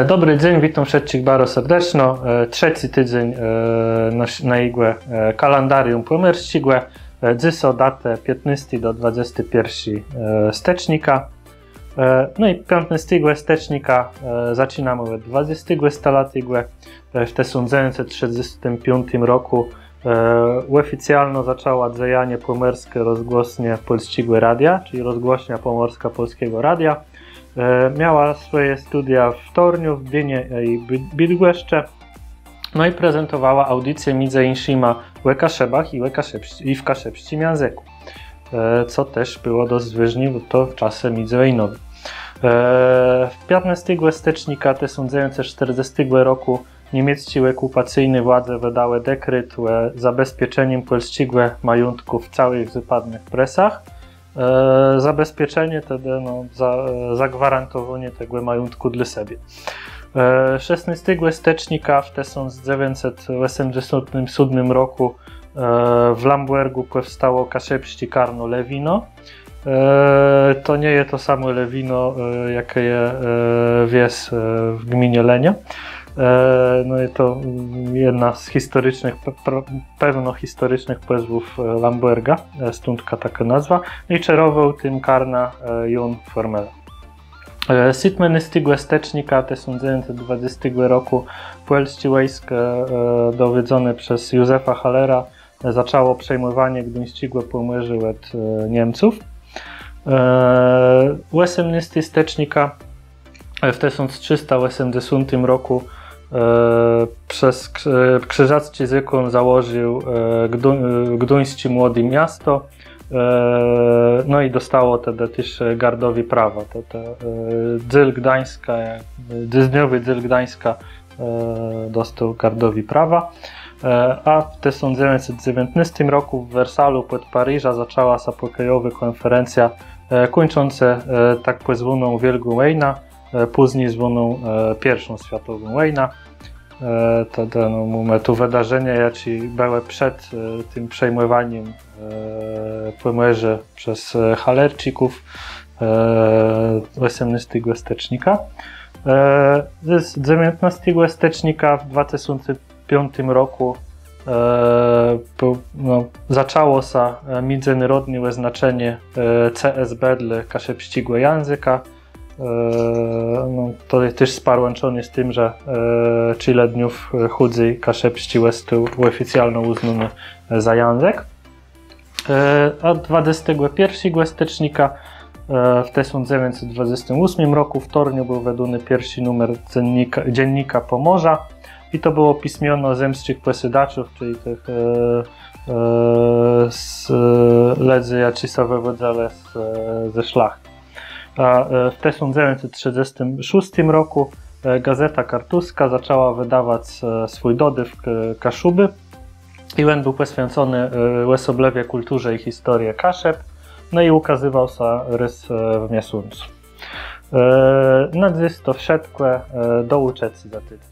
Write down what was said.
Dobry dzień, witam wszystkich bardzo serdecznie. Trzeci tydzień na igłę kalendarium pomierścigłe. Dziś o datę 15 do 21 stecznika. No i 15 stecznika zaczynamy od 20 lat igłę. W 1935 roku oficjalnie zaczęła działanie pomorskie rozgłośnie Polskiego Radia, czyli rozgłośnia pomorska Polskiego Radia. Miała swoje studia w Torniu, w Gdyni i Bydgoszczy. No i prezentowała audycję między innymi w Kaszebach i w kaszebskim języku, co też było dość ważne, bo to w czasie międzywojenowym. W 15 stycznia 1940 roku niemieckie okupacyjne władze wydały dekret o zabezpieczeniu polskiego majątku w całych zapadnych presach. Zabezpieczenie wtedy zagwarantowanie tego majątku dla siebie. 16 stycznia w 1987 roku w Lambergu powstało kaszebskie Karno Lewino. To nie jest to samo Lewino, jakie jest w gminie Lenia. No jest to jedna z historycznych, pewno historycznych pozwów Lamberga, stąd taka nazwa. I czerował tym Karna Jon Formela. 17 stycznia 1920 roku polskie wojsko dowodzone przez Józefa Hallera zaczęło przejmowanie Gdyńskiego Pomorza od Niemców. 18 stycznia w 1380 roku przez krzyżacki zakon założył Gdyńskie Młode Miasto, no i dostało wtedy też gardowi prawa. Dzyl Gdańska, dyzniowy Dzyl Gdańska dostał gardowi prawa, a w 1919 roku w Wersalu pod Paryża zaczęła się pokojowa konferencja kończąca tak pozwaną Wielką Wojnę, później zwaną Pierwszą Światową Wojnę. To wydarzenie, jakie było przed tym przejmowaniem Pomorza przez Halerczyków 18 stycznia. Z 19 stycznia w 2005 roku zaczęło się międzynarodowe oznaczenie CSB dla kaszebskiego języka. To jest też sparłączone z tym, że tyle dniów chudzej kaszebski jest tu oficjalnie uznany za język. A 21 stycznia w 1928 roku w Torniu był wydany pierwszy numer dziennika Pomorza i to było pismiono zemskich posiadaczów, czyli tych ledzy jacy się wywodzili ze szlachty. A w 1936 roku Gazeta Kartuska zaczęła wydawać swój dodyw Kaszuby i on był poświęcony osoblewie kulturze i historii Kaszeb, no i ukazywał się rys w miesiącu. Na dziś to wszystko, do uczeci za tydzień.